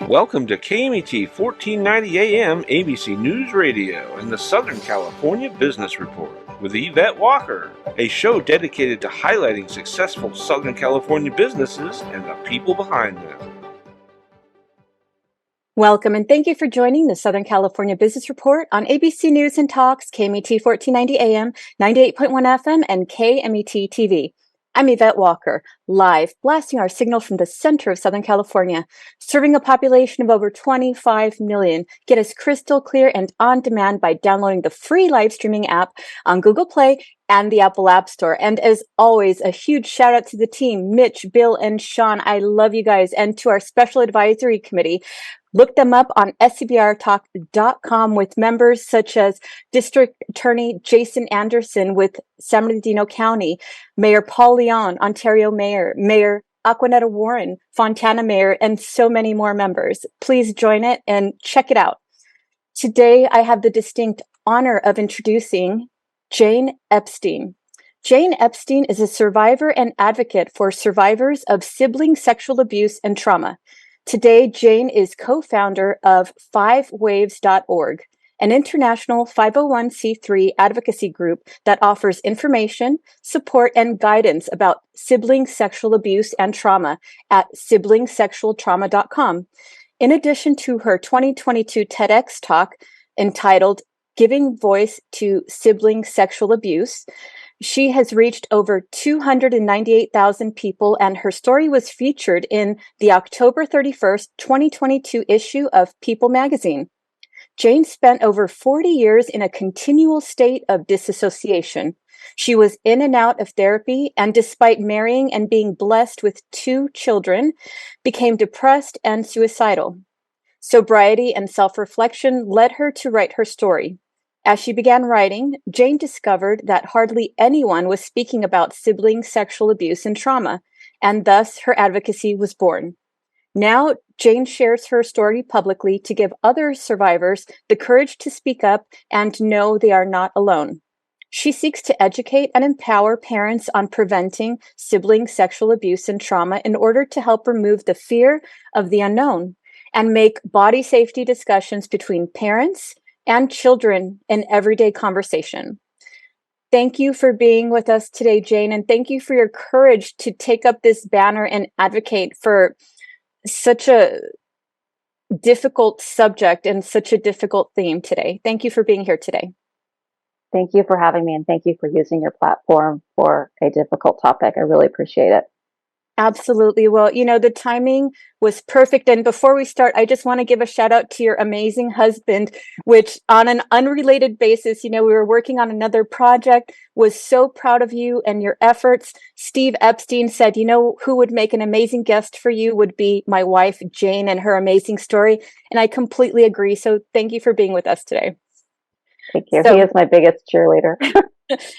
Welcome to KMET 1490 AM ABC News Radio and the Southern California Business Report with Yvette Walker, a show dedicated to highlighting successful Southern California businesses and the people behind them. Welcome and thank you for joining the Southern California Business Report on ABC News and Talks, KMET 1490 AM, 98.1 FM, and KMET TV. I'm Yvette Walker, live, blasting our signal from the center of Southern California, serving a population of over 25 million. Get us crystal clear and on demand by downloading the free live streaming app on Google Play and the Apple App Store. And as always, a huge shout out to the team, Mitch, Bill, and Sean. I love you guys. And to our special advisory committee. Look them up on scbrtalk.com with members such as District Attorney Jason Anderson with San Bernardino County, Mayor Paul Leon, Ontario Mayor, Mayor Aquanetta Warren, Fontana Mayor, and so many more members. Please join it and check it out. Today, I have the distinct honor of introducing Jane Epstien. Jane Epstien is a survivor and advocate for survivors of sibling sexual abuse and trauma. Today, Jane is co-founder of 5waves.org, an international 501c3 advocacy group that offers information, support, and guidance about sibling sexual abuse and trauma at siblingsexualtrauma.com. In addition to her 2022 TEDx Talk entitled Giving Voice to Sibling Sexual Abuse, she has reached over 298,000 people, and her story was featured in the October 31st, 2022 issue of People magazine. Jane spent over 40 years in a continual state of dissociation. She was in and out of therapy, and despite marrying and being blessed with 2 children, became depressed and suicidal. Sobriety and self-reflection led her to write her story. As she began writing, Jane discovered that hardly anyone was speaking about sibling sexual abuse and trauma, and thus her advocacy was born. Now, Jane shares her story publicly to give other survivors the courage to speak up and know they are not alone. She seeks to educate and empower parents on preventing sibling sexual abuse and trauma in order to help remove the fear of the unknown and make body safety discussions between parents and children in everyday conversation. Thank you for being with us today, Jane, and thank you for your courage to take up this banner and advocate for such a difficult subject and such a difficult theme today. Thank you for being here today. Thank you for having me, and thank you for using your platform for a difficult topic. I really appreciate it. Absolutely. Well, the timing was perfect. And before we start, I just want to give a shout out to your amazing husband, which on an unrelated basis, we were working on another project, was so proud of you and your efforts. Steve Epstien said, who would make an amazing guest for you would be my wife, Jane, and her amazing story. And I completely agree. So thank you for being with us today. Thank you. He is my biggest cheerleader.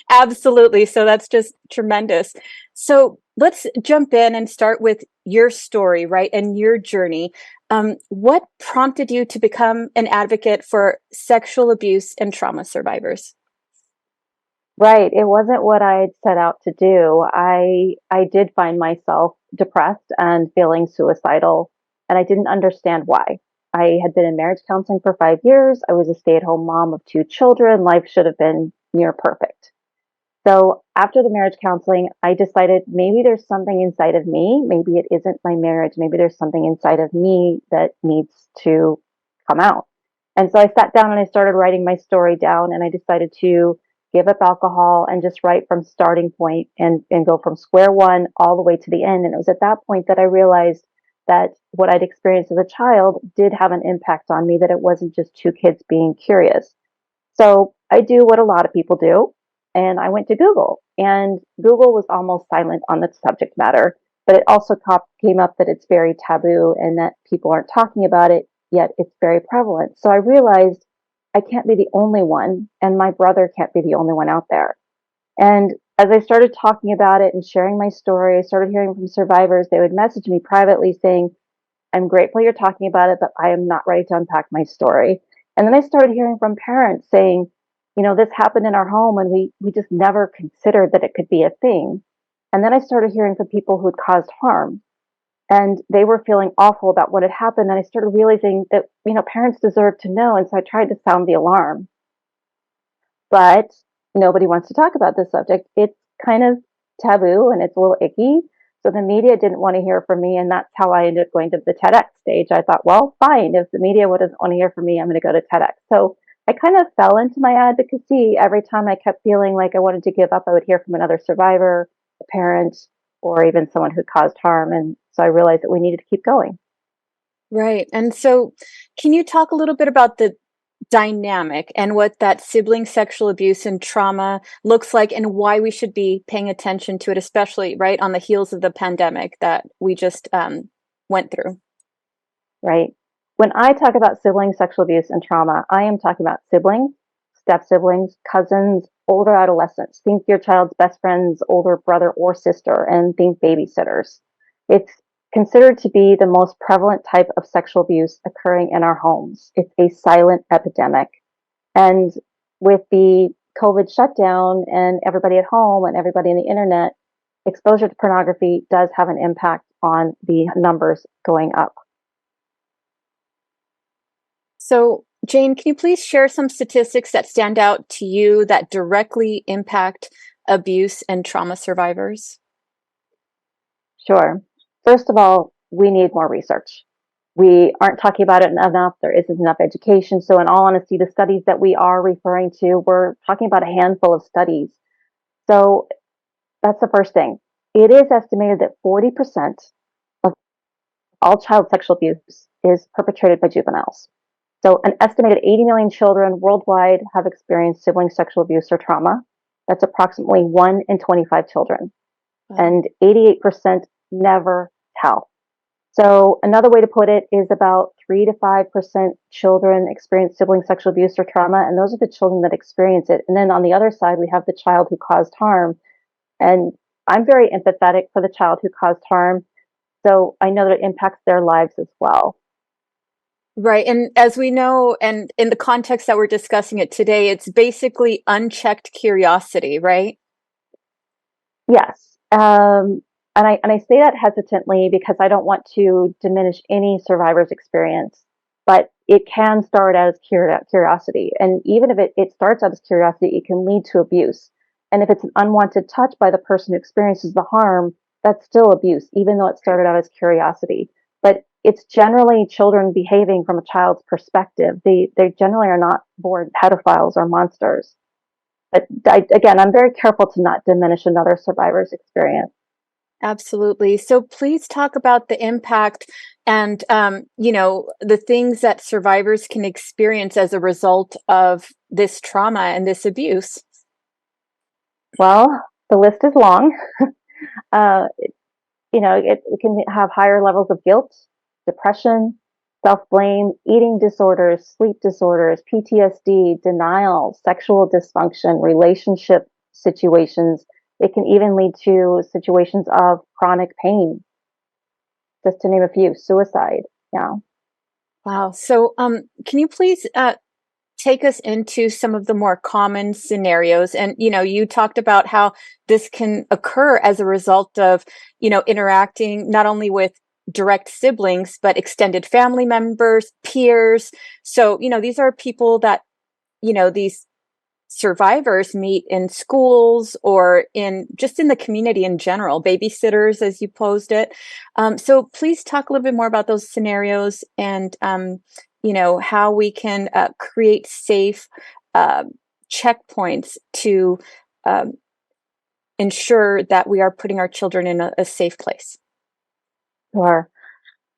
Absolutely. So that's just tremendous. So let's jump in and start with your story, right? And your journey. What prompted you to become an advocate for sexual abuse and trauma survivors? Right. It wasn't what I had set out to do. I did find myself depressed and feeling suicidal, and I didn't understand why. I had been in marriage counseling for 5 years. I was a stay-at-home mom of 2 children. Life should have been near perfect. So after the marriage counseling, I decided maybe there's something inside of me. Maybe it isn't my marriage. Maybe there's something inside of me that needs to come out. And so I sat down and I started writing my story down, and I decided to give up alcohol and just write from starting point and go from square one all the way to the end. And it was at that point that I realized that what I'd experienced as a child did have an impact on me, that it wasn't just 2 kids being curious. So I do what a lot of people do. And I went to Google, and Google was almost silent on the subject matter, but it also came up that it's very taboo and that people aren't talking about it, yet it's very prevalent. So I realized I can't be the only one, and my brother can't be the only one out there. And as I started talking about it and sharing my story, I started hearing from survivors. They would message me privately saying, I'm grateful you're talking about it, but I am not ready to unpack my story. And then I started hearing from parents saying, this happened in our home, and we just never considered that it could be a thing. And then I started hearing from people who'd caused harm. And they were feeling awful about what had happened. And I started realizing that, parents deserve to know. And so I tried to sound the alarm, but nobody wants to talk about this subject. It's kind of taboo and it's a little icky. So the media didn't want to hear from me. And that's how I ended up going to the TEDx stage. I thought, well, fine. If the media doesn't want to hear from me, I'm going to go to TEDx. So I kind of fell into my advocacy. Every time I kept feeling like I wanted to give up, I would hear from another survivor, a parent, or even someone who caused harm. And so I realized that we needed to keep going. Right. And so, can you talk a little bit about the dynamic and what that sibling sexual abuse and trauma looks like and why we should be paying attention to it, especially right on the heels of the pandemic that we just went through? Right. When I talk about sibling sexual abuse and trauma, I am talking about siblings, step siblings, cousins, older adolescents. Think your child's best friend's older brother or sister, and think babysitters. It's considered to be the most prevalent type of sexual abuse occurring in our homes. It's a silent epidemic. And with the COVID shutdown and everybody at home and everybody on the internet, exposure to pornography does have an impact on the numbers going up. So, Jane, can you please share some statistics that stand out to you that directly impact abuse and trauma survivors? Sure. First of all, we need more research. We aren't talking about it enough. There isn't enough education. So, in all honesty, the studies that we are referring to, we're talking about a handful of studies. So, that's the first thing. It is estimated that 40% of all child sexual abuse is perpetrated by juveniles. So, an estimated 80 million children worldwide have experienced sibling sexual abuse or trauma. That's approximately 1 in 25 children. Wow. And 88% never tell. So, another way to put it is about 3 to 5% children experience sibling sexual abuse or trauma, and those are the children that experience it. And then on the other side, we have the child who caused harm. And I'm very empathetic for the child who caused harm. So, I know that it impacts their lives as well. Right. And as we know, and in the context that we're discussing it today, it's basically unchecked curiosity, right? Yes. And I say that hesitantly because I don't want to diminish any survivor's experience, but it can start out as curiosity. And even if it starts out as curiosity, it can lead to abuse. And if it's an unwanted touch by the person who experiences the harm, that's still abuse, even though it started out as curiosity. But it's generally children behaving from a child's perspective. They generally are not born pedophiles or monsters. But again, I'm very careful to not diminish another survivor's experience. Absolutely. So please talk about the impact and, the things that survivors can experience as a result of this trauma and this abuse. Well, the list is long. uh, it can have higher levels of guilt, depression, self blame, eating disorders, sleep disorders, PTSD, denial, sexual dysfunction, relationship situations. It can even lead to situations of chronic pain, just to name a few, suicide. Yeah. Wow. So, can you please take us into some of the more common scenarios? And, you talked about how this can occur as a result of, interacting not only with direct siblings, but extended family members, peers. So, these are people that, these survivors meet in schools or in just in the community in general, babysitters, as you posed it. So please talk a little bit more about those scenarios and, how we can create safe checkpoints to um, ensure that we are putting our children in a safe place. Sure.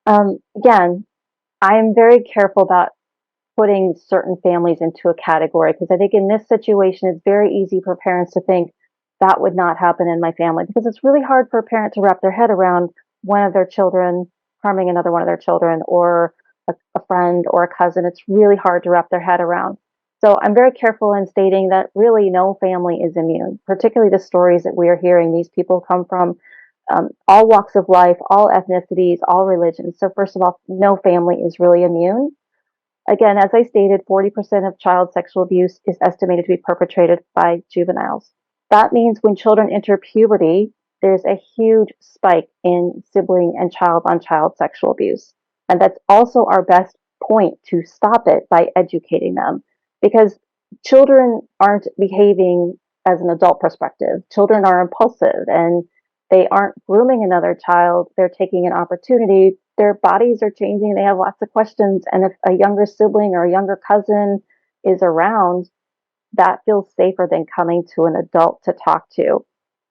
Again, I'm very careful about putting certain families into a category because I think in this situation, it's very easy for parents to think that would not happen in my family because it's really hard for a parent to wrap their head around one of their children harming another one of their children or a friend or a cousin. It's really hard to wrap their head around. So I'm very careful in stating that really no family is immune, particularly the stories that we are hearing. These people come from all walks of life, all ethnicities, all religions. So first of all, no family is really immune. Again, as I stated, 40% of child sexual abuse is estimated to be perpetrated by juveniles. That means when children enter puberty, there's a huge spike in sibling and child-on-child sexual abuse. And that's also our best point to stop it by educating them, because children aren't behaving as an adult perspective. Children are impulsive and they aren't grooming another child. They're taking an opportunity. Their bodies are changing. They have lots of questions. And if a younger sibling or a younger cousin is around, that feels safer than coming to an adult to talk to.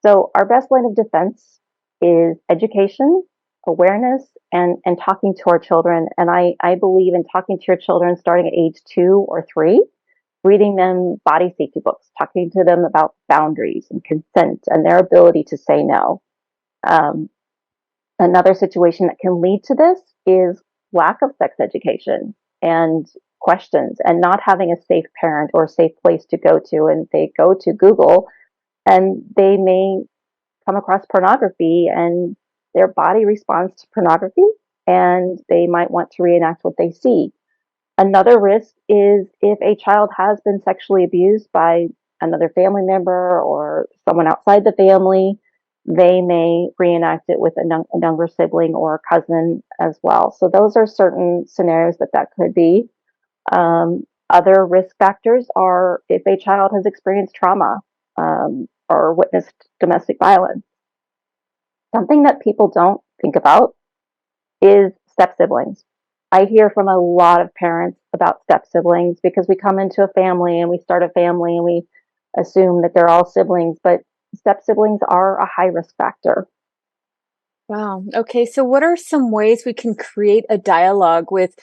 So our best line of defense is education, awareness, and talking to our children. And I believe in talking to your children starting at age 2 or 3, reading them body safety books, talking to them about boundaries and consent and their ability to say no. Um, Another situation that can lead to this is lack of sex education and questions, and not having a safe parent or safe place to go to. And they go to Google and they may come across pornography, and their body responds to pornography and they might want to reenact what they see. Another risk is if a child has been sexually abused by another family member or someone outside the family, they may reenact it with a younger sibling or a cousin as well. So those are certain scenarios that could be. Other risk factors are if a child has experienced trauma or witnessed domestic violence. Something that people don't think about is step siblings. I hear from a lot of parents about step siblings because we come into a family and we start a family and we assume that they're all siblings, but step siblings are a high risk factor. Wow. Okay. So what are some ways we can create a dialogue with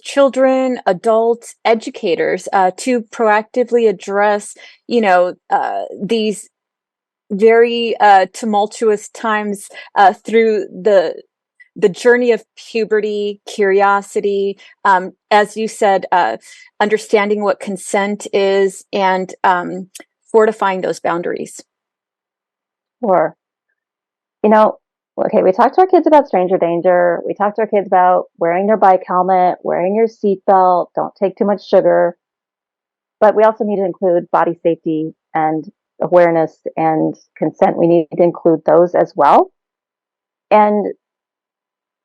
children, adults, educators to proactively address, these very tumultuous times through the journey of puberty, curiosity, as you said, understanding what consent is, and fortifying those boundaries? Or, okay, we talk to our kids about stranger danger. We talk to our kids about wearing their bike helmet, wearing your seatbelt, don't take too much sugar. But we also need to include body safety and awareness and consent. We need to include those as well. And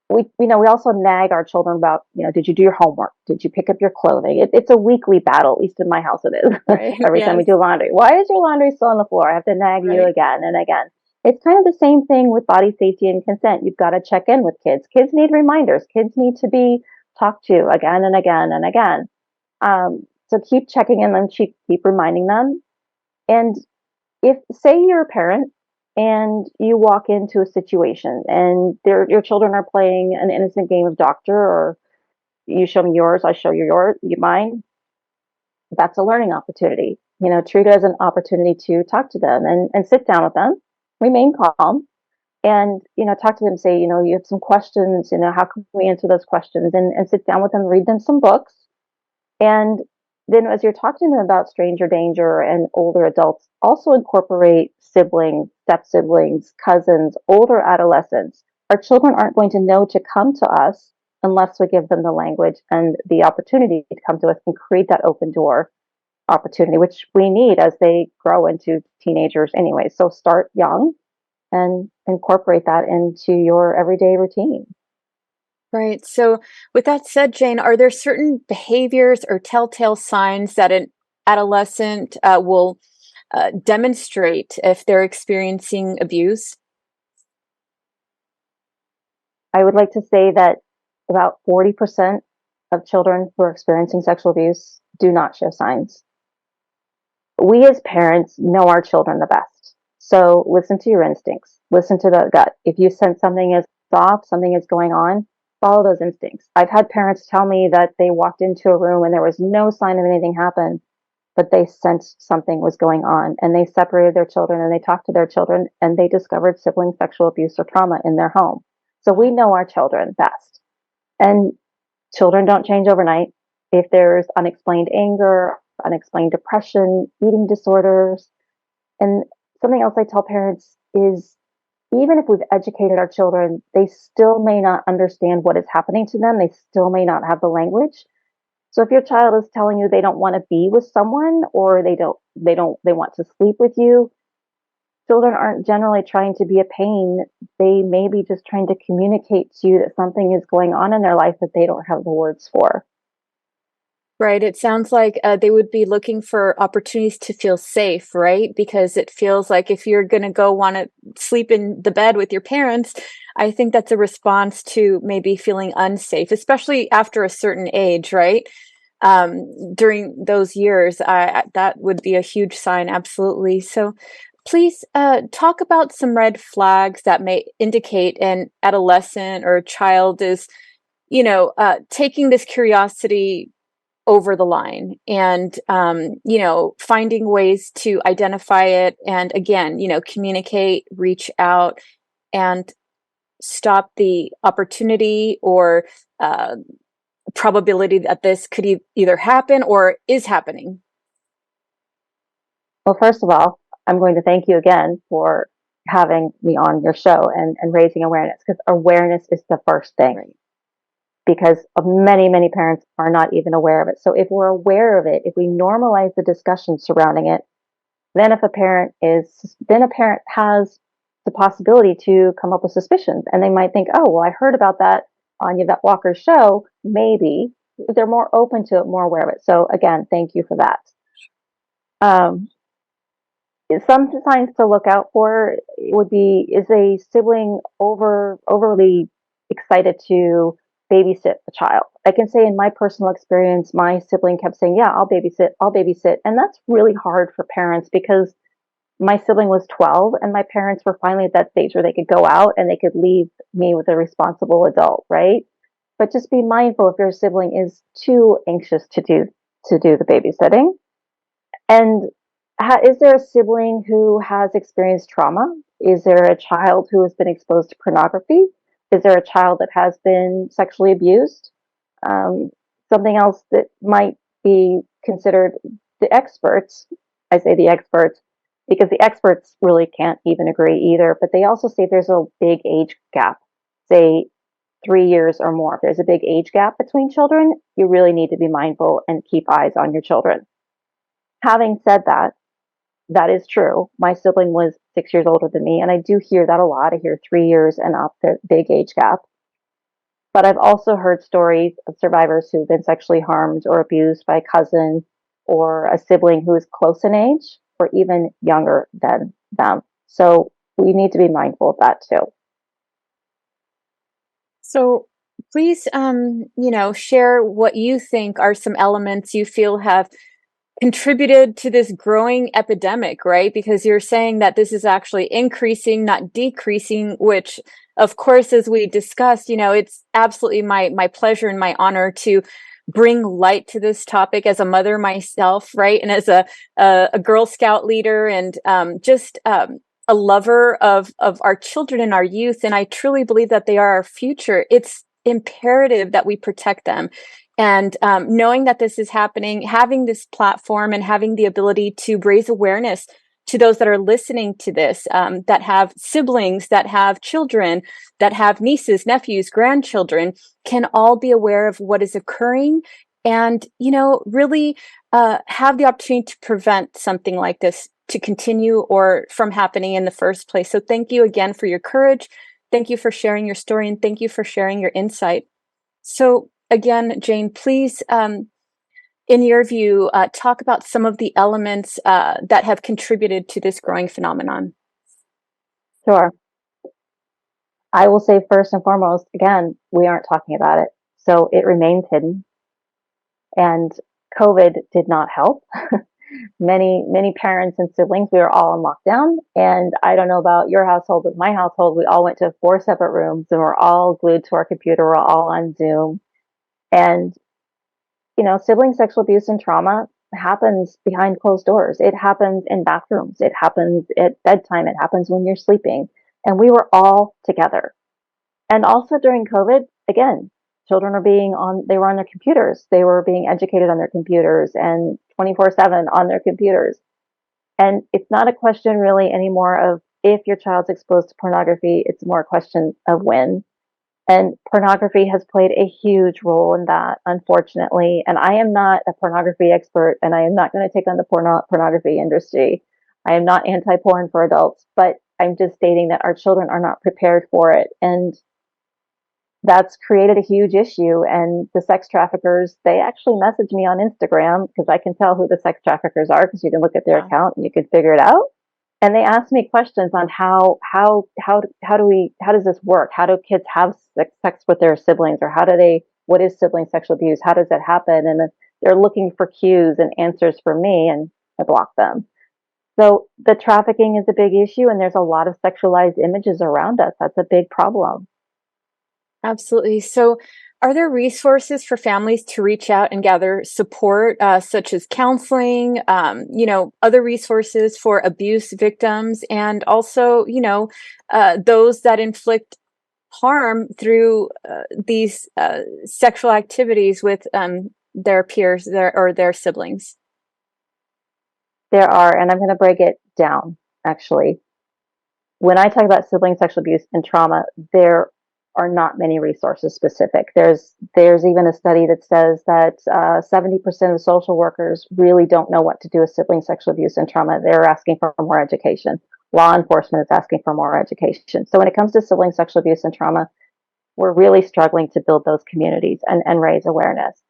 we also nag our children about, did you do your homework? Did you pick up your clothing? It's a weekly battle, at least in my house it is. Right. Every time we do laundry. Why is your laundry still on the floor? I have to nag you again and again. It's kind of the same thing with body safety and consent. You've got to check in with kids. Kids need reminders. Kids need to be talked to again and again and again. So keep checking in and keep reminding them. And if, say, you're a parent and you walk into a situation and your children are playing an innocent game of doctor, or you show me yours, I show you mine, that's a learning opportunity. Treat it as an opportunity to talk to them and sit down with them, remain calm, and talk to them. Say, you have some questions. How can we answer those questions? And sit down with them, read them some books, and then as you're talking to them about stranger danger and older adults, also incorporate siblings, step siblings, cousins, older adolescents. Our children aren't going to know to come to us unless we give them the language and the opportunity to come to us and create that open door opportunity, which we need as they grow into teenagers anyway. So start young and incorporate that into your everyday routine. Right. So with that said, Jane, are there certain behaviors or telltale signs that an adolescent will demonstrate if they're experiencing abuse? I would like to say that about 40% of children who are experiencing sexual abuse do not show signs. We as parents know our children the best. So listen to your instincts, listen to the gut. If you sense something is off, something is going on, follow those instincts. I've had parents tell me that they walked into a room and there was no sign of anything happen, but they sensed something was going on, and they separated their children and they talked to their children and they discovered sibling sexual abuse or trauma in their home. So we know our children best. And children don't change overnight. If there's unexplained anger, unexplained depression, eating disorders, and something else I tell parents is, even if we've educated our children, they still may not understand what is happening to them. They still may not have the language. So if your child is telling you they don't want to be with someone, or they want to sleep with you, children aren't generally trying to be a pain. They may be just trying to communicate to you that something is going on in their life that they don't have the words for. Right. It sounds like they would be looking for opportunities to feel safe, right? Because it feels like if you're going to go want to sleep in the bed with your parents, I think that's a response to maybe feeling unsafe, especially after a certain age, right? During those years, that would be a huge sign. Absolutely. So please talk about some red flags that may indicate an adolescent or a child is, taking this curiosity over the line and finding ways to identify it and again communicate, reach out, and stop the opportunity or probability that this could either happen or is happening. Well, first of all, I'm going to thank you again for having me on your show and raising awareness, because awareness is the first thing. Right. Because many, many parents are not even aware of it. So if we're aware of it, if we normalize the discussion surrounding it, then a parent has the possibility to come up with suspicions, and they might think, oh, well, I heard about that on Yvette Walker's show. Maybe they're more open to it, more aware of it. So again, thank you for that. Some signs to look out for would be, is a sibling overly excited to babysit the child. I can say in my personal experience, my sibling kept saying, yeah, I'll babysit. And that's really hard for parents, because my sibling was 12 and my parents were finally at that stage where they could go out and they could leave me with a responsible adult, right? But just be mindful if your sibling is too anxious to do the babysitting. And is there a sibling who has experienced trauma? Is there a child who has been exposed to pornography? Is there a child that has been sexually abused? Something else that might be considered, the experts, I say the experts, because the experts really can't even agree either, but they also say there's a big age gap, say 3 years or more. If there's a big age gap between children, you really need to be mindful and keep eyes on your children. Having said that, that is true. My sibling was 6 years older than me, and I do hear that a lot. I hear 3 years and up, the big age gap. But I've also heard stories of survivors who've been sexually harmed or abused by a cousin or a sibling who is close in age or even younger than them. So we need to be mindful of that too. So please, share what you think are some elements you feel have contributed to this growing epidemic, right? Because you're saying that this is actually increasing, not decreasing, which of course, as we discussed, it's absolutely my pleasure and my honor to bring light to this topic as a mother myself, right? And as a Girl Scout leader and just a lover of our children and our youth. And I truly believe that they are our future. It's imperative that we protect them. And knowing that this is happening, having this platform and having the ability to raise awareness to those that are listening to this, that have siblings, that have children, that have nieces, nephews, grandchildren, can all be aware of what is occurring and, really have the opportunity to prevent something like this to continue or from happening in the first place. So thank you again for your courage. Thank you for sharing your story, and thank you for sharing your insight. So again, Jane, please, in your view, talk about some of the elements that have contributed to this growing phenomenon. Sure. I will say first and foremost, again, we aren't talking about it. So it remains hidden. And COVID did not help. Many parents and siblings, we were all in lockdown. And I don't know about your household, but my household, we all went to 4 separate rooms and we're all glued to our computer. We're all on Zoom. And, sibling sexual abuse and trauma happens behind closed doors. It happens in bathrooms. It happens at bedtime. It happens when you're sleeping. And we were all together. And also during COVID, again, children they were on their computers. They were being educated on their computers and 24/7 on their computers. And it's not a question really anymore of if your child's exposed to pornography, it's more a question of when. And pornography has played a huge role in that, unfortunately. And I am not a pornography expert, and I am not going to take on the pornography industry. I am not anti-porn for adults, but I'm just stating that our children are not prepared for it. And that's created a huge issue. And the sex traffickers, they actually message me on Instagram because I can tell who the sex traffickers are because you can look at their account and you can figure it out. And they ask me questions on how does this work? How do kids have sex with their siblings, or what is sibling sexual abuse? How does that happen? And they're looking for cues and answers for me, and I block them. So the trafficking is a big issue, and there's a lot of sexualized images around us. That's a big problem. Absolutely. So, are there resources for families to reach out and gather support, such as counseling, other resources for abuse victims, and also, those that inflict harm through these sexual activities with their peers or their siblings? There are, and I'm going to break it down, actually. When I talk about sibling sexual abuse and trauma, there are not many resources specific. There's even a study that says that 70% of social workers really don't know what to do with sibling sexual abuse and trauma. They're asking for more education. Law enforcement is asking for more education. So when it comes to sibling sexual abuse and trauma, we're really struggling to build those communities and raise awareness.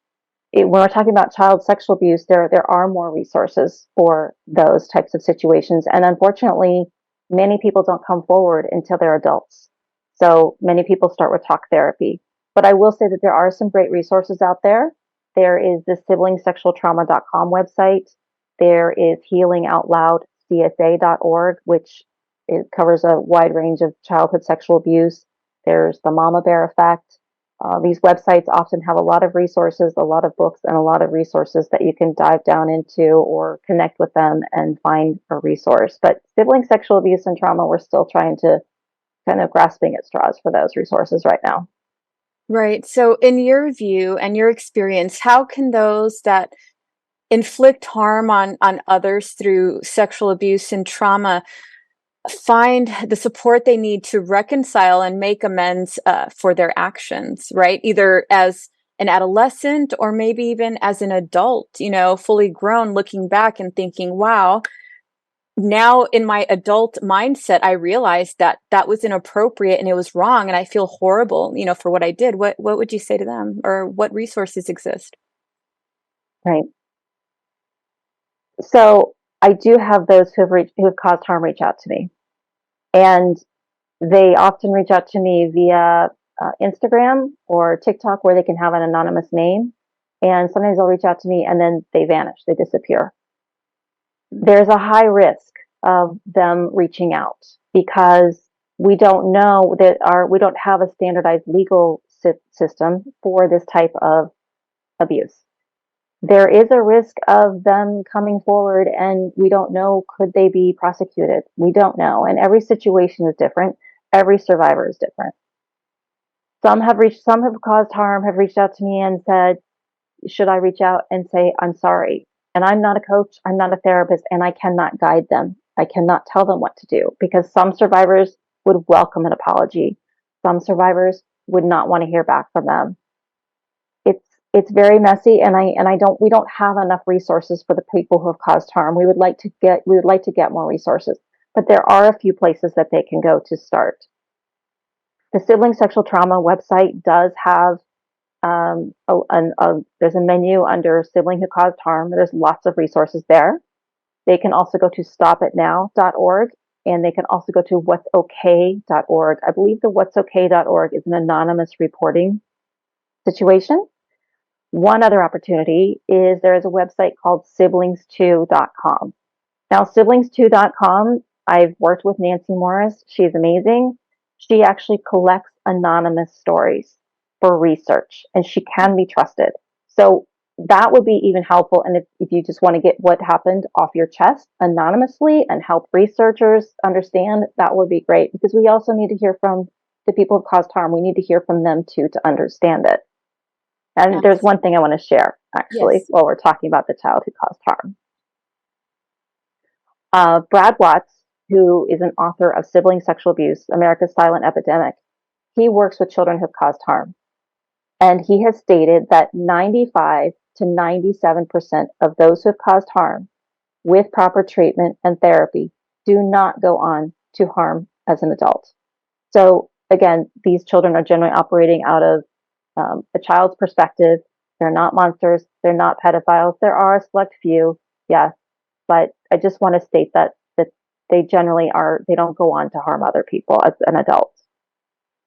When we're talking about child sexual abuse, there are more resources for those types of situations. And unfortunately, many people don't come forward until they're adults. So many people start with talk therapy. But I will say that there are some great resources out there. There is the siblingsexualtrauma.com website. There is healingoutloudcsa.org, which it covers a wide range of childhood sexual abuse. There's the Mama Bear Effect. These websites often have a lot of resources, a lot of books, and a lot of resources that you can dive down into or connect with them and find a resource. But sibling sexual abuse and trauma, we're still trying to kind of grasping at straws for those resources right now. Right. So, in your view and your experience, how can those that inflict harm on others through sexual abuse and trauma find the support they need to reconcile and make amends for their actions, right? Either as an adolescent or maybe even as an adult, fully grown, looking back and thinking, wow, now in my adult mindset, I realized that that was inappropriate and it was wrong and I feel horrible, for what I did. What would you say to them, or what resources exist? Right. So I do have those who have caused harm reach out to me. And they often reach out to me via Instagram or TikTok, where they can have an anonymous name. And sometimes they'll reach out to me and then they vanish, they disappear. There's a high risk of them reaching out because we don't know we don't have a standardized legal system for this type of abuse. There is a risk of them coming forward and we don't know, could they be prosecuted? We don't know. And every situation is different. Every survivor is different. Some have caused harm, have reached out to me and said, should I reach out and say, I'm sorry? And I'm not a coach, I'm not a therapist, and I cannot guide them. I cannot tell them what to do because some survivors would welcome an apology. Some survivors would not want to hear back from them. It's very messy, and we don't have enough resources for the people who have caused harm. We would like to get more resources, but there are a few places that they can go to start. The Sibling Sexual Trauma website does have there's a menu under sibling who caused harm. There's lots of resources there. They can also go to stopitnow.org, and they can also go to whatsok.org. I believe the whatsok.org is an anonymous reporting situation. One other opportunity is there is a website called siblings2.com. Now, siblings2.com, I've worked with Nancy Morris. She's amazing. She actually collects anonymous stories for research, and she can be trusted. So that would be even helpful. And if you just want to get what happened off your chest anonymously and help researchers understand, that would be great, because we also need to hear from the people who caused harm. We need to hear from them too to understand it. And yes, there's one thing I want to share, actually, yes, while we're talking about the child who caused harm. Brad Watts, who is an author of Sibling Sexual Abuse, America's Silent Epidemic, he works with children who have caused harm. And he has stated that 95 to 97% of those who have caused harm with proper treatment and therapy, do not go on to harm as an adult. So again, these children are generally operating out of a child's perspective. They're not monsters. They're not pedophiles. There are a select few, yes, but I just want to state that they generally are. They don't go on to harm other people as an adult.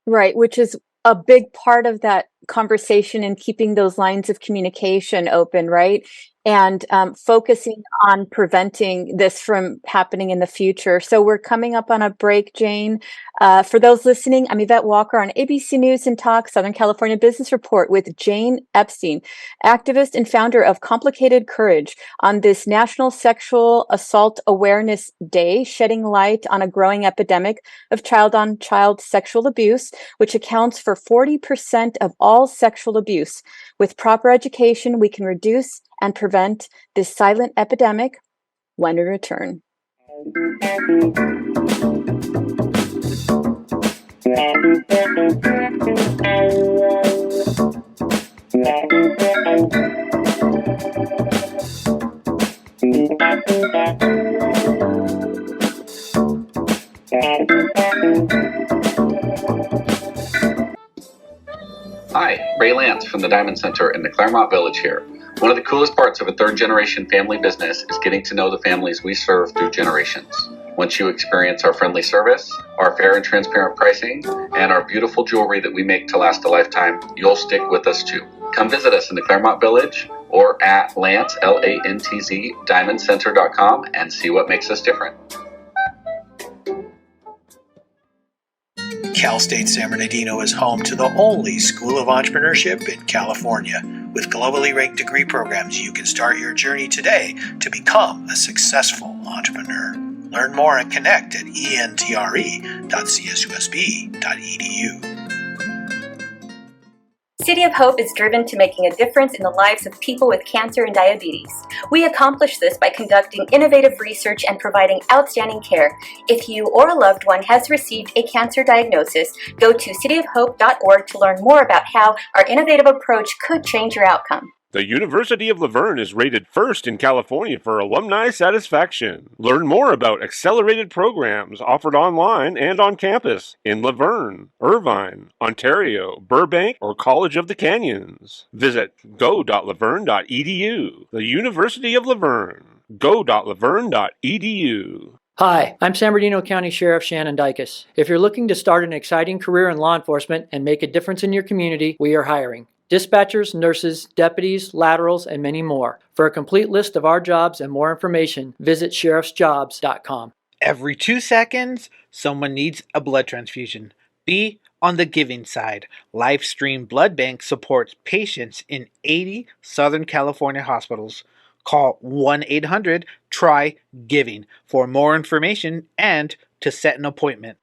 Right, which is a big part of that conversation and keeping those lines of communication open, right? And focusing on preventing this from happening in the future. So we're coming up on a break, Jane. For those listening, I'm Yvette Walker on ABC News and Talk, Southern California Business Report with Jane Epstien, activist and founder of Complicated Courage, on this National Sexual Assault Awareness Day, shedding light on a growing epidemic of child-on-child sexual abuse, which accounts for 40% of all sexual abuse. With proper education, we can reduce and prevent this silent epidemic. When we return. Hi, Ray Lance from the Diamond Center in the Claremont Village here. One of the coolest parts of a third-generation family business is getting to know the families we serve through generations. Once you experience our friendly service, our fair and transparent pricing, and our beautiful jewelry that we make to last a lifetime, you'll stick with us too. Come visit us in the Claremont Village or at Lantz, L-A-N-T-Z, diamondcenter.com and see what makes us different. Cal State San Bernardino is home to the only school of entrepreneurship in California. With globally ranked degree programs, you can start your journey today to become a successful entrepreneur. Learn more and connect at entre.csusb.edu. City of Hope is driven to making a difference in the lives of people with cancer and diabetes. We accomplish this by conducting innovative research and providing outstanding care. If you or a loved one has received a cancer diagnosis, go to cityofhope.org to learn more about how our innovative approach could change your outcome. The University of La Verne is rated first in California for alumni satisfaction. Learn more about accelerated programs offered online and on campus in La Verne, Irvine, Ontario, Burbank, or College of the Canyons. Visit go.laverne.edu. The University of La Verne. go.laverne.edu. Hi, I'm San Bernardino County Sheriff Shannon Dykes. If you're looking to start an exciting career in law enforcement and make a difference in your community, we are hiring dispatchers, nurses, deputies, laterals, and many more. For a complete list of our jobs and more information, visit sheriffsjobs.com. Every 2 seconds, someone needs a blood transfusion. Be on the giving side. Livestream Blood Bank supports patients in 80 Southern California hospitals. Call 1-800-TRY-GIVING for more information and to set an appointment.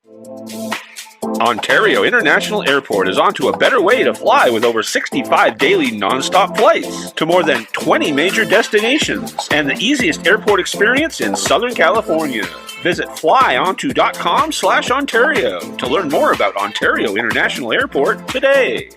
Ontario International Airport is on to a better way to fly with over 65 daily non-stop flights to more than 20 major destinations and the easiest airport experience in Southern California. Visit flyonto.com/Ontario to learn more about Ontario International Airport today.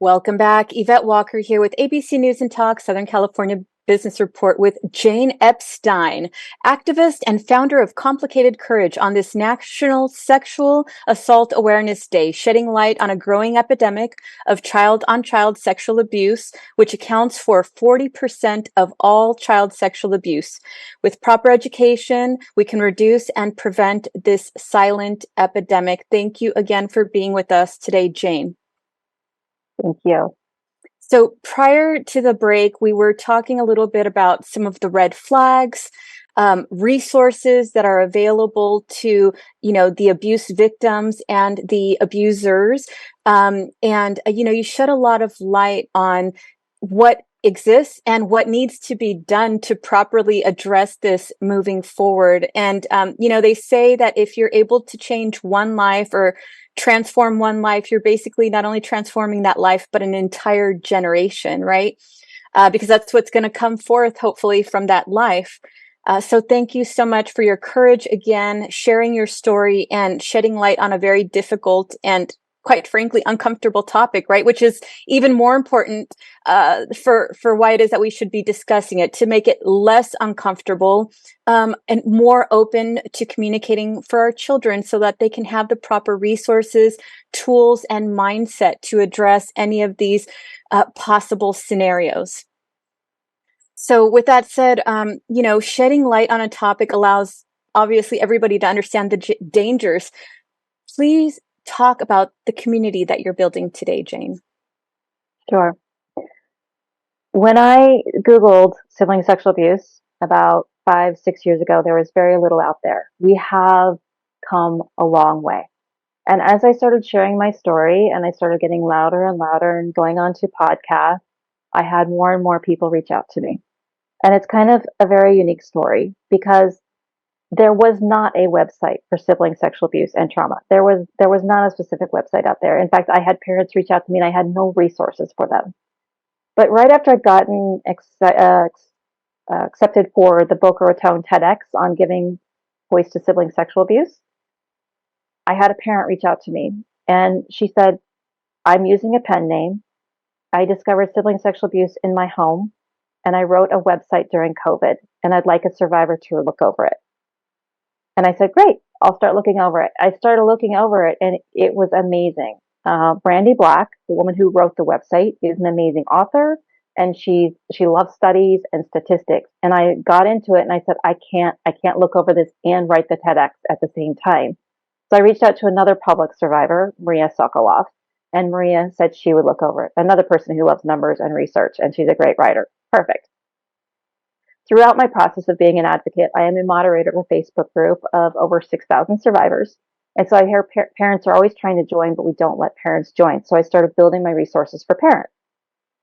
Welcome back. Yvette Walker here with ABC News and Talk, Southern California Business Report with Jane Epstien, activist and founder of Complicated Courage, on this National Sexual Assault Awareness Day, shedding light on a growing epidemic of child-on-child sexual abuse, which accounts for 40% of all child sexual abuse. With proper education, we can reduce and prevent this silent epidemic. Thank you again for being with us today, Jane. Thank you. So prior to the break, we were talking a little bit about some of the red flags, resources that are available to, the abuse victims and the abusers. You shed a lot of light on what exists and what needs to be done to properly address this moving forward. And, they say that if you're able to change one life or transform one life, you're basically not only transforming that life, but an entire generation, right? Because that's what's going to come forth, hopefully, from that life. So thank you so much for your courage again, sharing your story and shedding light on a very difficult and quite frankly, uncomfortable topic, right? Which is even more important for why it is that we should be discussing it, to make it less uncomfortable and more open to communicating for our children so that they can have the proper resources, tools, and mindset to address any of these possible scenarios. So with that said, shedding light on a topic allows obviously everybody to understand the dangers. Please talk about the community that you're building today, Jane. Sure. When I Googled sibling sexual abuse about 5-6 years ago, there was very little out there. We have come a long way. And as I started sharing my story and I started getting louder and louder and going on to podcasts, I had more and more people reach out to me. And it's kind of a very unique story because there was not a website for sibling sexual abuse and trauma. There was not a specific website out there. In fact, I had parents reach out to me and I had no resources for them. But right after I'd gotten accepted for the Boca Raton TEDx on giving voice to sibling sexual abuse, I had a parent reach out to me and she said, I'm using a pen name. I discovered sibling sexual abuse in my home and I wrote a website during COVID and I'd like a survivor to look over it. And I said, great, I'll start looking over it. I started looking over it and it was amazing. Brandy Black, the woman who wrote the website, is an amazing author and she loves studies and statistics. And I got into it and I said, I can't look over this and write the TEDx at the same time. So I reached out to another public survivor, Maria Sokoloff, and Maria said she would look over it. Another person who loves numbers and research, and she's a great writer. Perfect. Throughout my process of being an advocate, I am a moderator of a Facebook group of over 6,000 survivors. And so I hear parents are always trying to join, but we don't let parents join. So I started building my resources for parents.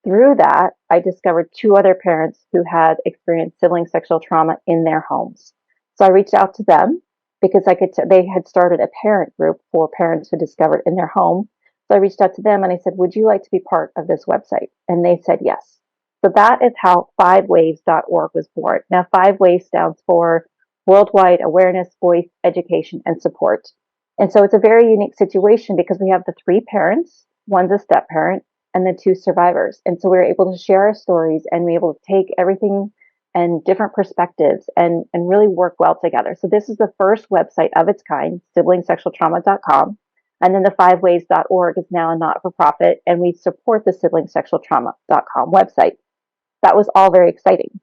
Through that, I discovered 2 other parents who had experienced sibling sexual trauma in their homes. So I reached out to them because they had started a parent group for parents who discovered in their home. So I reached out to them and I said, would you like to be part of this website? And they said yes. So that is how 5waves.org was born. Now, 5 Waves stands for Worldwide Awareness, Voice, Education, and Support. And so it's a very unique situation because we have the 3 parents, one's a step parent, and the 2 survivors. And so we're able to share our stories and we're able to take everything and different perspectives and really work well together. So this is the first website of its kind, siblingsexualtrauma.com. And then the 5waves.org is now a not-for-profit, and we support the siblingsexualtrauma.com website. That was all very exciting.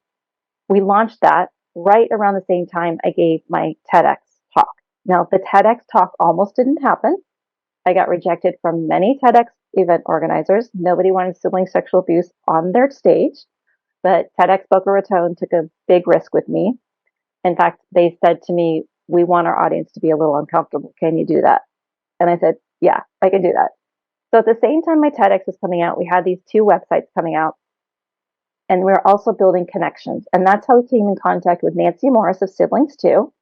We launched that right around the same time I gave my TEDx talk. Now, the TEDx talk almost didn't happen. I got rejected from many TEDx event organizers. Nobody wanted sibling sexual abuse on their stage, but TEDx Boca Raton took a big risk with me. In fact, they said to me, we want our audience to be a little uncomfortable. Can you do that? And I said, yeah, I can do that. So at the same time my TEDx was coming out, we had these 2 websites coming out. And we're also building connections. And that's how we came in contact with Nancy Morris of Siblings Too.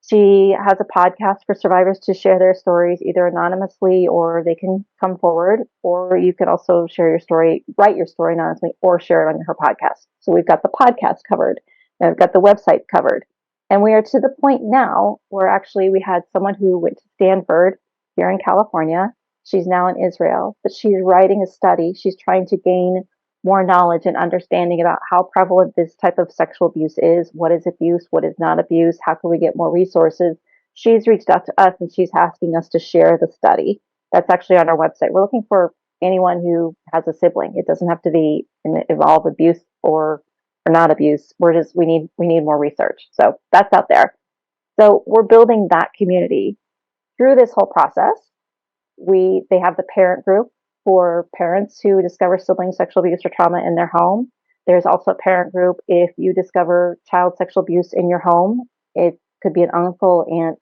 She has a podcast for survivors to share their stories either anonymously or they can come forward, or you can also share your story, write your story anonymously, or share it on her podcast. So we've got the podcast covered and we've got the website covered. And we are to the point now where actually we had someone who went to Stanford here in California. She's now in Israel, but she's writing a study. She's trying to gain more knowledge and understanding about how prevalent this type of sexual abuse is, what is abuse, what is not abuse, how can we get more resources. She's reached out to us and she's asking us to share the study. That's actually on our website. We're looking for anyone who has a sibling. It doesn't have to be involve abuse or not abuse. We need more research. So that's out there. So we're building that community. Through this whole process, they have the parent group for parents who discover sibling sexual abuse or trauma in their home. There's also a parent group if you discover child sexual abuse in your home. It could be an uncle, aunt.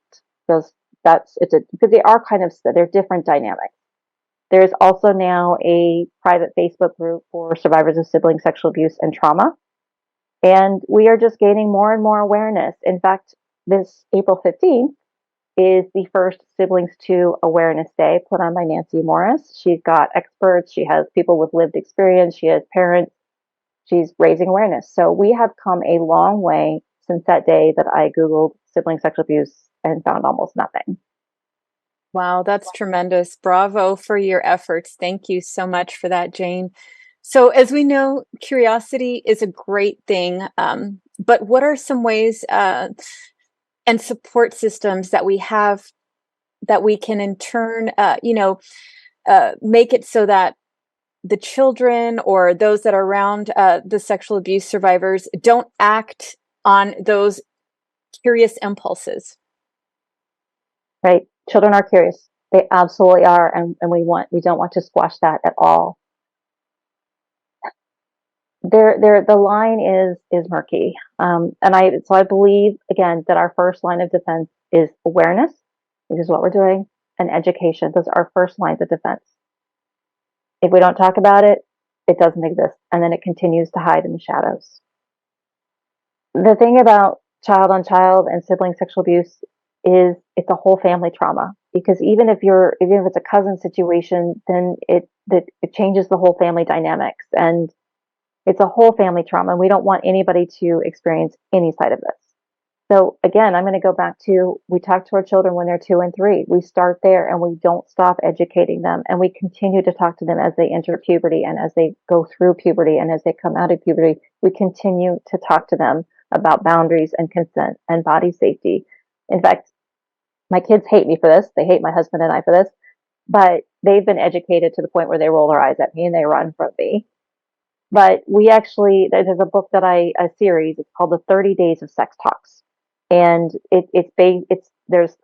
Because they are they're different dynamics. There's also now a private Facebook group for survivors of sibling sexual abuse and trauma. And we are just gaining more and more awareness. In fact, this April 15th, is the first Siblings Too Awareness Day put on by Nancy Morris. She's got experts. She has people with lived experience. She has parents. She's raising awareness. So we have come a long way since that day that I Googled sibling sexual abuse and found almost nothing. Wow, that's tremendous. Bravo for your efforts. Thank you so much for that, Jane. So, as we know, curiosity is a great thing, but what are some ways and support systems that we have that we can in turn, make it so that the children or those that are around the sexual abuse survivors don't act on those curious impulses? Right? Children are curious. They absolutely are, and we don't want to squash that at all. The line is murky, and I believe again that our first line of defense is awareness, which is what we're doing, and education. Those are our first lines of defense. If we don't talk about it, it doesn't exist, and then it continues to hide in the shadows. The thing about child on child and sibling sexual abuse is it's a whole family trauma, because even if it's a cousin situation, then it changes the whole family dynamics, and it's a whole family trauma, and we don't want anybody to experience any side of this. So again, I'm going to go back to, we talk to our children when they're 2 and 3. We start there and we don't stop educating them, and we continue to talk to them as they enter puberty and as they go through puberty and as they come out of puberty. We continue to talk to them about boundaries and consent and body safety. In fact, my kids hate me for this. They hate my husband and I for this, but they've been educated to the point where they roll their eyes at me and they run from me. But there's a book a series, it's called The 30 Days of Sex Talks. And there's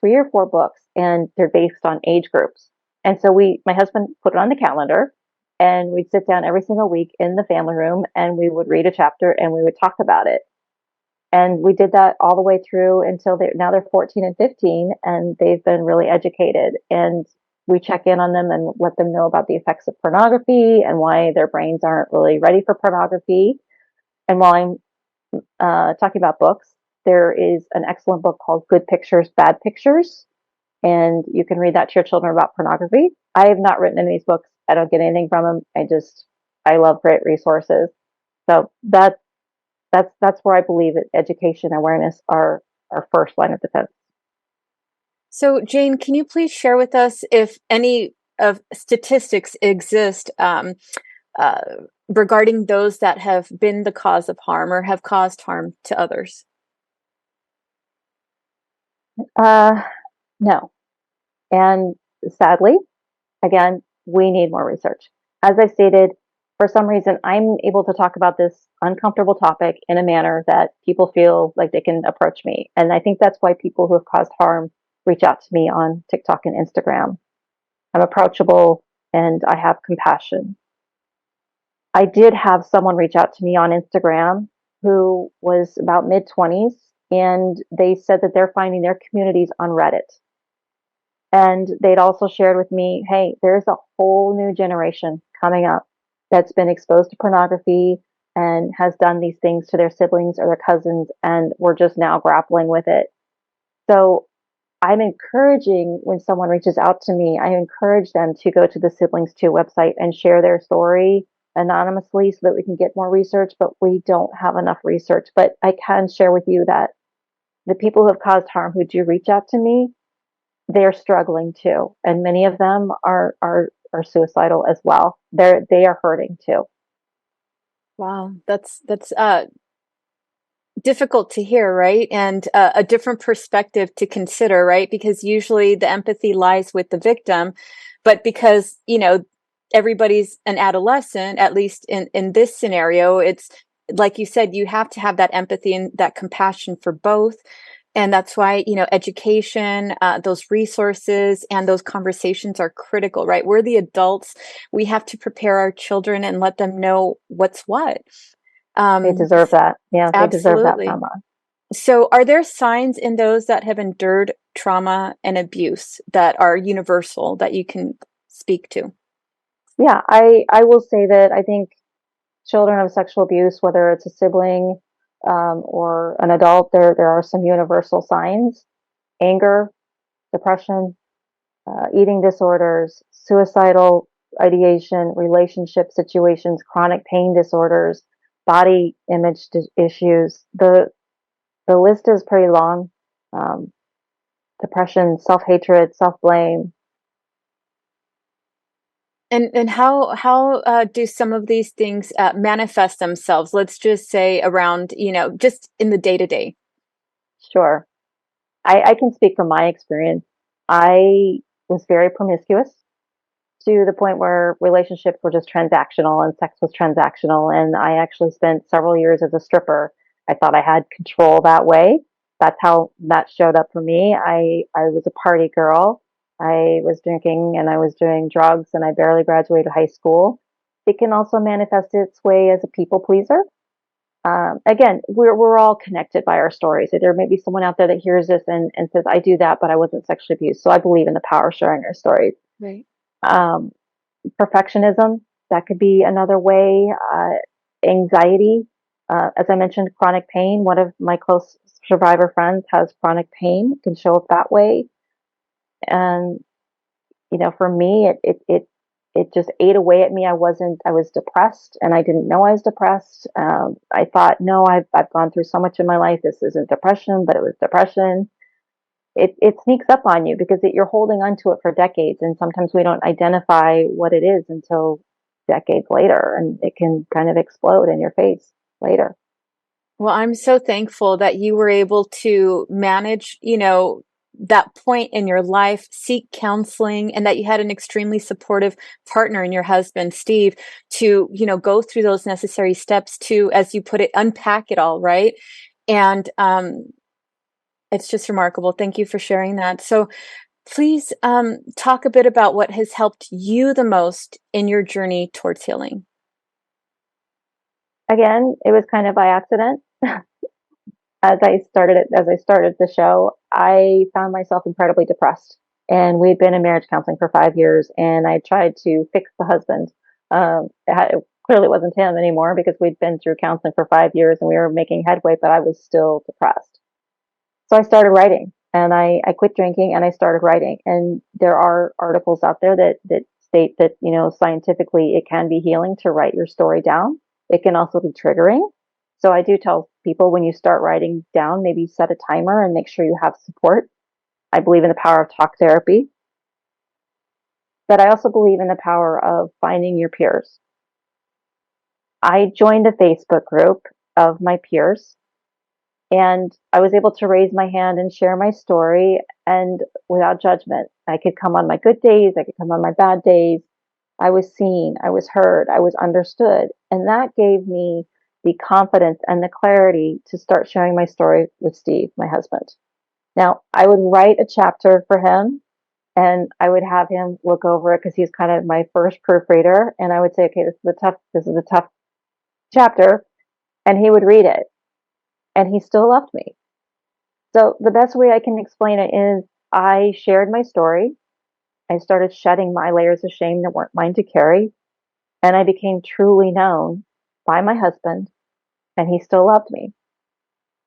3 or 4 books, and they're based on age groups. And so my husband put it on the calendar, and we'd sit down every single week in the family room, and we would read a chapter and we would talk about it. And we did that all the way through until they're 14 and 15, and they've been really educated. And we check in on them and let them know about the effects of pornography and why their brains aren't really ready for pornography. And while I'm talking about books, there is an excellent book called Good Pictures, Bad Pictures. And you can read that to your children about pornography. I have not written any of these books. I don't get anything from them. I love great resources. So that's where I believe that education and awareness are our first line of defense. So, Jane, can you please share with us if any of statistics exist regarding those that have been the cause of harm or have caused harm to others? No. And sadly, again, we need more research. As I stated, for some reason, I'm able to talk about this uncomfortable topic in a manner that people feel like they can approach me. And I think that's why people who have caused harm reach out to me on TikTok and Instagram. I'm approachable and I have compassion. I did have someone reach out to me on Instagram who was about mid-20s, and they said that they're finding their communities on Reddit. And they'd also shared with me, hey, there's a whole new generation coming up that's been exposed to pornography and has done these things to their siblings or their cousins, and we're just now grappling with it. So I'm encouraging, when someone reaches out to me, I encourage them to go to the Siblings 2 website and share their story anonymously so that we can get more research, but we don't have enough research. But I can share with you that the people who have caused harm who do reach out to me, they're struggling too. And many of them are suicidal as well. They are hurting too. Wow, that's difficult to hear, right? And a different perspective to consider, right? Because usually the empathy lies with the victim, but because, everybody's an adolescent, at least in this scenario, it's like you said, you have to have that empathy and that compassion for both. And that's why, education, those resources and those conversations are critical, right? We're the adults. We have to prepare our children and let them know what's what. They deserve that. Yeah, they deserve that Absolutely. trauma. So are there signs in those that have endured trauma and abuse that are universal that you can speak to? Yeah, I will say that I think children of sexual abuse, whether it's a sibling or an adult, there are some universal signs: anger, depression, eating disorders, suicidal ideation, relationship situations, chronic pain disorders, body image issues. The list is pretty long. depression, self-hatred, self-blame. And how do some of these things manifest themselves? Let's just say around, just in the day-to-day. Sure. I can speak from my experience. I was very promiscuous to the point where relationships were just transactional and sex was transactional. And I actually spent several years as a stripper. I thought I had control that way. That's how that showed up for me. I was a party girl. I was drinking and I was doing drugs and I barely graduated high school. It can also manifest its way as a people pleaser. Again, we're all connected by our stories. There may be someone out there that hears this and says, I do that, but I wasn't sexually abused. So I believe in the power of sharing our stories. Right. Um, Perfectionism, that could be another way. Anxiety, as I mentioned, chronic pain. One of my close survivor friends has chronic pain, it can show up that way. And, for me, it just ate away at me. I was depressed and I didn't know I was depressed. I thought, no, I've gone through so much in my life. This isn't depression, but it was depression. It sneaks up on you because you're holding on to it for decades. And sometimes we don't identify what it is until decades later, and it can kind of explode in your face later. Well, I'm so thankful that you were able to manage, that point in your life, seek counseling, and that you had an extremely supportive partner in your husband, Steve, to, go through those necessary steps to, as you put it, unpack it all, right? And it's just remarkable. Thank you for sharing that. So please talk a bit about what has helped you the most in your journey towards healing. Again, it was kind of by accident. As I started the show, I found myself incredibly depressed. And we'd been in marriage counseling for 5 years, and I tried to fix the husband. It clearly wasn't him anymore because we'd been through counseling for 5 years and we were making headway, but I was still depressed. So I started writing, and I quit drinking and I started writing. And there are articles out there that state that, scientifically it can be healing to write your story down. It can also be triggering. So I do tell people, when you start writing down, maybe set a timer and make sure you have support. I believe in the power of talk therapy, but I also believe in the power of finding your peers. I joined a Facebook group of my peers, and I was able to raise my hand and share my story, and without judgment. I could come on my good days, I could come on my bad days. I was seen, I was heard, I was understood. And that gave me the confidence and the clarity to start sharing my story with Steve, my husband. Now, I would write a chapter for him and I would have him look over it because he's kind of my first proofreader. And I would say, okay, this is a tough chapter. And he would read it. And he still loved me. So the best way I can explain it is I shared my story. I started shedding my layers of shame that weren't mine to carry. And I became truly known by my husband, and he still loved me.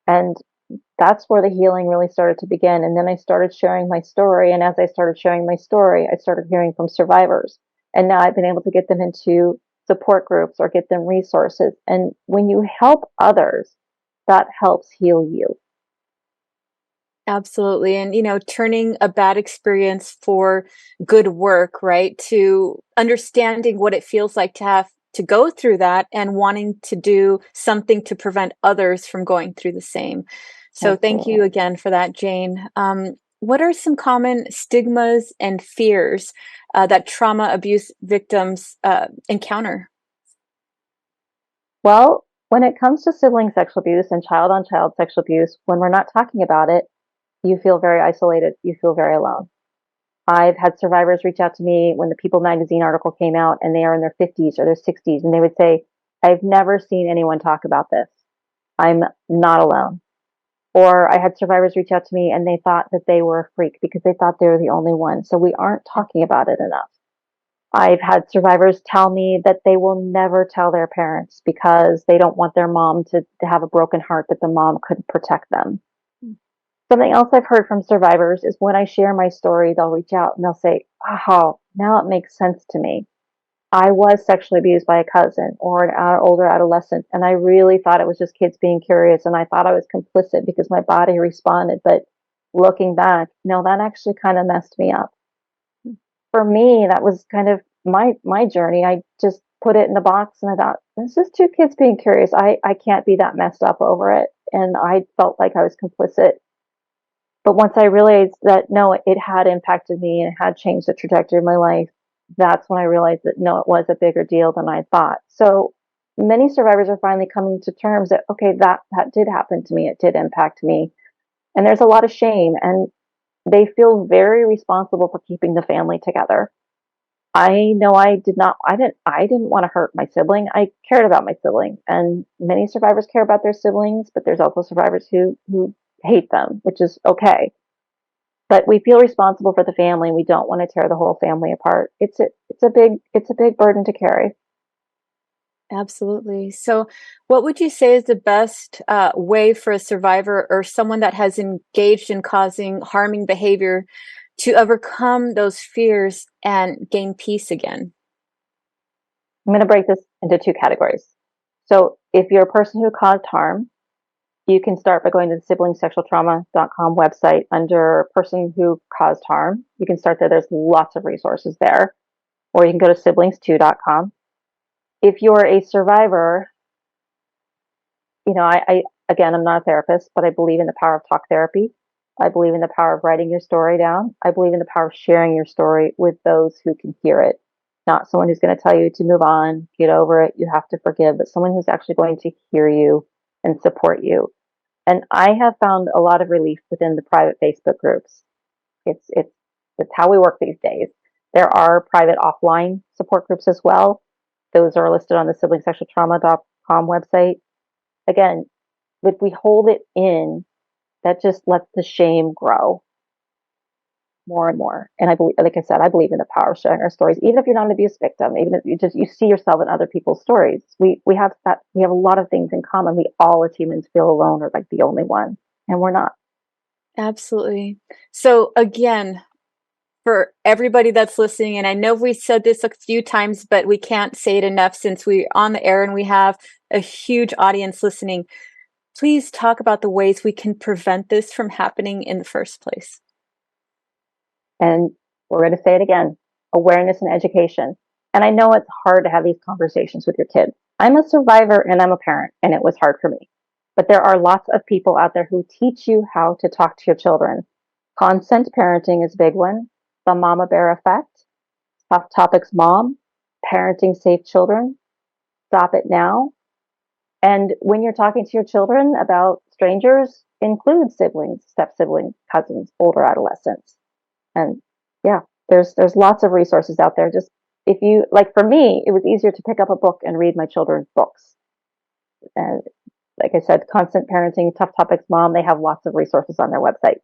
And that's where the healing really started to begin. And then I started sharing my story. And as I started sharing my story, I started hearing from survivors. And now I've been able to get them into support groups or get them resources. And when you help others, that helps heal you. Absolutely. And, turning a bad experience for good work, right? To understanding what it feels like to have to go through that and wanting to do something to prevent others from going through the same. So thank you again for that, Jane. What are some common stigmas and fears that trauma abuse victims encounter? Well, when it comes to sibling sexual abuse and child-on-child sexual abuse, when we're not talking about it, you feel very isolated. You feel very alone. I've had survivors reach out to me when the People magazine article came out and they are in their 50s or their 60s, and they would say, I've never seen anyone talk about this. I'm not alone. Or I had survivors reach out to me and they thought that they were a freak because they thought they were the only one. So we aren't talking about it enough. I've had survivors tell me that they will never tell their parents because they don't want their mom to have a broken heart that the mom couldn't protect them. Something else I've heard from survivors is when I share my story, they'll reach out and they'll say, oh, now it makes sense to me. I was sexually abused by a cousin or an older adolescent, and I really thought it was just kids being curious, and I thought I was complicit because my body responded. But looking back, no, that actually kind of messed me up. For me, that was kind of my journey. I just put it in the box and I thought, this is two kids being curious. I can't be that messed up over it. And I felt like I was complicit. But once I realized that no, it had impacted me and it had changed the trajectory of my life, that's when I realized that no, it was a bigger deal than I thought. So many survivors are finally coming to terms that, okay, that did happen to me. It did impact me. And there's a lot of shame, and they feel very responsible for keeping the family together. I know I didn't want to hurt my sibling. I cared about my sibling, and many survivors care about their siblings, but there's also survivors who hate them, which is okay. But we feel responsible for the family. We don't want to tear the whole family apart. It's a big burden to carry. Absolutely. So, what would you say is the best way for a survivor or someone that has engaged in causing harming behavior to overcome those fears and gain peace again? I'm going to break this into two categories. So if you're a person who caused harm, you can start by going to the siblingsexualtrauma.com website under person who caused harm. You can start there. There's lots of resources there. Or you can go to siblings2.com. If you're a survivor, I again, I'm not a therapist, but I believe in the power of talk therapy. I believe in the power of writing your story down. I believe in the power of sharing your story with those who can hear it. Not someone who's going to tell you to move on, get over it, you have to forgive, but someone who's actually going to hear you and support you. And I have found a lot of relief within the private Facebook groups. It's how we work these days. There are private offline support groups as well. Those are listed on the siblingsexualtrauma.com website. Again, if we hold it in, that just lets the shame grow more and more. And I believe, like I said, I believe in the power of sharing our stories, even if you're not an abuse victim, even if you see yourself in other people's stories. We have a lot of things in common. We all as humans feel alone or like the only one, and we're not. Absolutely. So, again, for everybody that's listening, and I know we said this a few times, but we can't say it enough since we're on the air and we have a huge audience listening. Please talk about the ways we can prevent this from happening in the first place. And we're going to say it again, awareness and education. And I know it's hard to have these conversations with your kids. I'm a survivor and I'm a parent, and it was hard for me. But there are lots of people out there who teach you how to talk to your children. Consent parenting is a big one. The Mama Bear Effect, Tough Topics Mom, Parenting Safe Children, Stop It Now. And when you're talking to your children about strangers, include siblings, step-siblings, cousins, older adolescents. And yeah, there's lots of resources out there. Just if you, like for me, it was easier to pick up a book and read my children's books. And like I said, Constant Parenting, Tough Topics Mom, they have lots of resources on their website.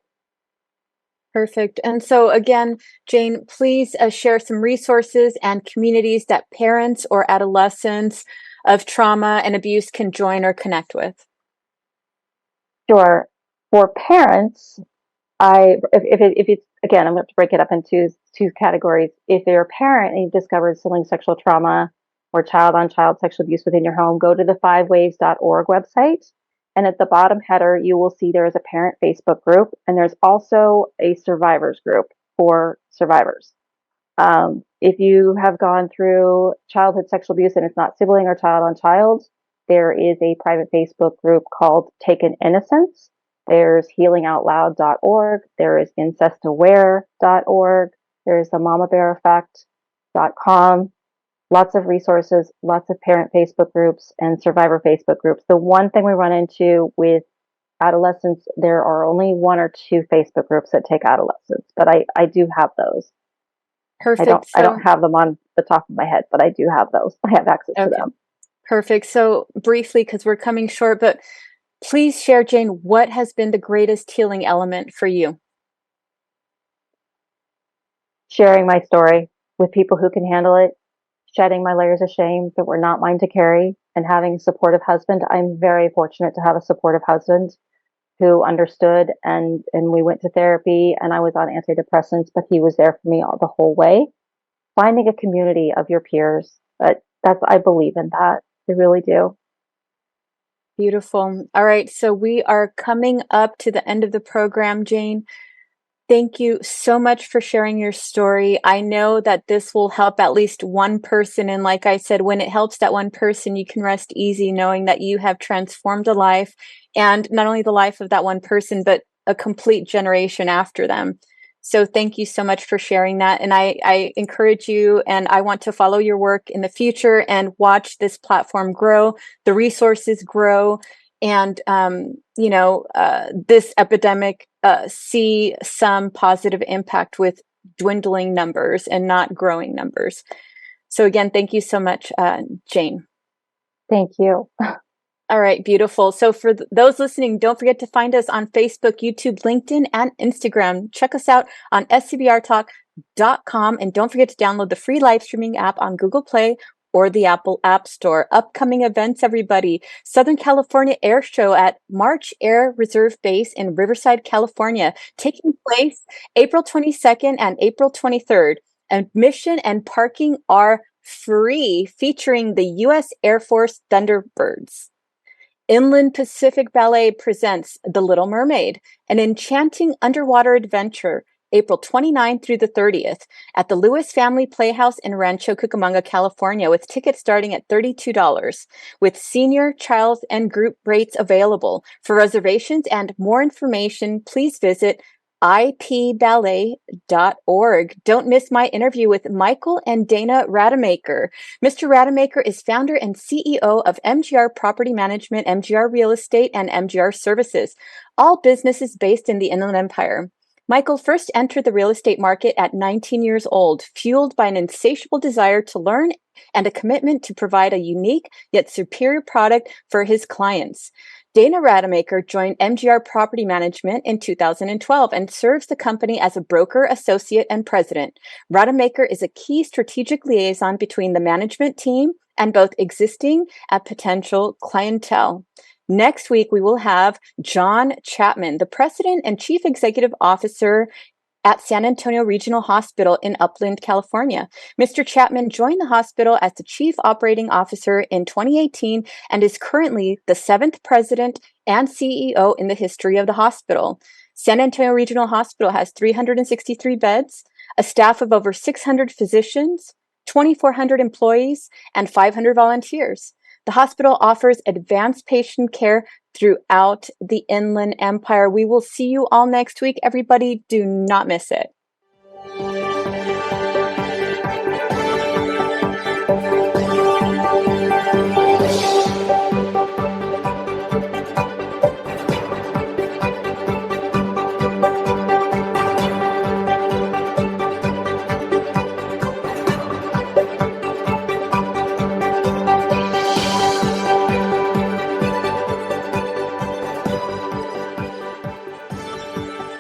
Perfect. And so again, Jane, please share some resources and communities that parents or adolescents of trauma and abuse can join or connect with. Sure. For parents, if it's, again, I'm going to have to break it up into two categories. If you're a parent and you've discovered sibling sexual trauma or child-on-child sexual abuse within your home, go to the fiveways.org website. And at the bottom header, you will see there is a parent Facebook group, and there's also a survivors group for survivors. If you have gone through childhood sexual abuse and it's not sibling or child-on-child, there is a private Facebook group called Taken Innocence. There's healingoutloud.org. There is incestaware.org. There's the mamabeareffect.com. Lots of resources, lots of parent Facebook groups and survivor Facebook groups. The one thing we run into with adolescents, there are only one or two Facebook groups that take adolescents, but I do have those. Perfect. I don't have them on the top of my head, but I do have those. I have access to them. Perfect. So briefly, because we're coming short, but please share, Jane, what has been the greatest healing element for you? Sharing my story with people who can handle it, shedding my layers of shame that were not mine to carry, and having a supportive husband. I'm very fortunate to have a supportive husband who understood, and we went to therapy, and I was on antidepressants, but he was there for me all the whole way. Finding a community of your peers, I believe in that. I really do. Beautiful. All right, so we are coming up to the end of the program, Jane. Thank you so much for sharing your story. I know that this will help at least one person. And like I said, when it helps that one person, you can rest easy knowing that you have transformed a life, and not only the life of that one person, but a complete generation after them. So thank you so much for sharing that. And I encourage you, and I want to follow your work in the future and watch this platform grow, the resources grow, and this epidemic see some positive impact with dwindling numbers and not growing numbers. So again, thank you so much, Jane. Thank you. All right, beautiful. So for those listening, don't forget to find us on Facebook, YouTube, LinkedIn, and Instagram. Check us out on scbrtalk.com, and don't forget to download the free live streaming app on Google Play or the Apple App Store. Upcoming events, everybody. Southern California Air Show at March Air Reserve Base in Riverside, California, taking place April 22nd and April 23rd. Admission and parking are free, featuring the U.S. Air Force Thunderbirds. Inland Pacific Ballet presents The Little Mermaid, an enchanting underwater adventure, April 29th through the 30th at the Lewis Family Playhouse in Rancho Cucamonga, California, with tickets starting at $32, with senior, child, and group rates available. For reservations and more information, please visit ipballet.org. Don't miss my interview with Michael and Dana Rademacher. Mr. Rademacher is founder and CEO of MGR Property Management, MGR Real Estate, and MGR Services, all businesses based in the Inland Empire. Michael first entered the real estate market at 19 years old, fueled by an insatiable desire to learn and a commitment to provide a unique yet superior product for his clients. Dana Rademacher joined MGR Property Management in 2012 and serves the company as a broker, associate, and president. Rademacher is a key strategic liaison between the management team and both existing and potential clientele. Next week, we will have John Chapman, the President and Chief Executive Officer at San Antonio Regional Hospital in Upland, California. Mr. Chapman joined the hospital as the Chief Operating Officer in 2018 and is currently the 7th President and CEO in the history of the hospital. San Antonio Regional Hospital has 363 beds, a staff of over 600 physicians, 2,400 employees, and 500 volunteers. The hospital offers advanced patient care throughout the Inland Empire. We will see you all next week. Everybody, do not miss it.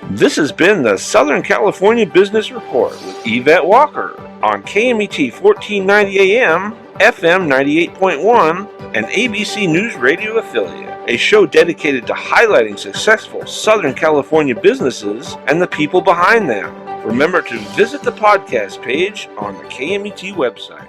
This has been the Southern California Business Report with Yvette Walker on KMET 1490 AM, FM 98.1, and ABC News Radio affiliate, a show dedicated to highlighting successful Southern California businesses and the people behind them. Remember to visit the podcast page on the KMET website.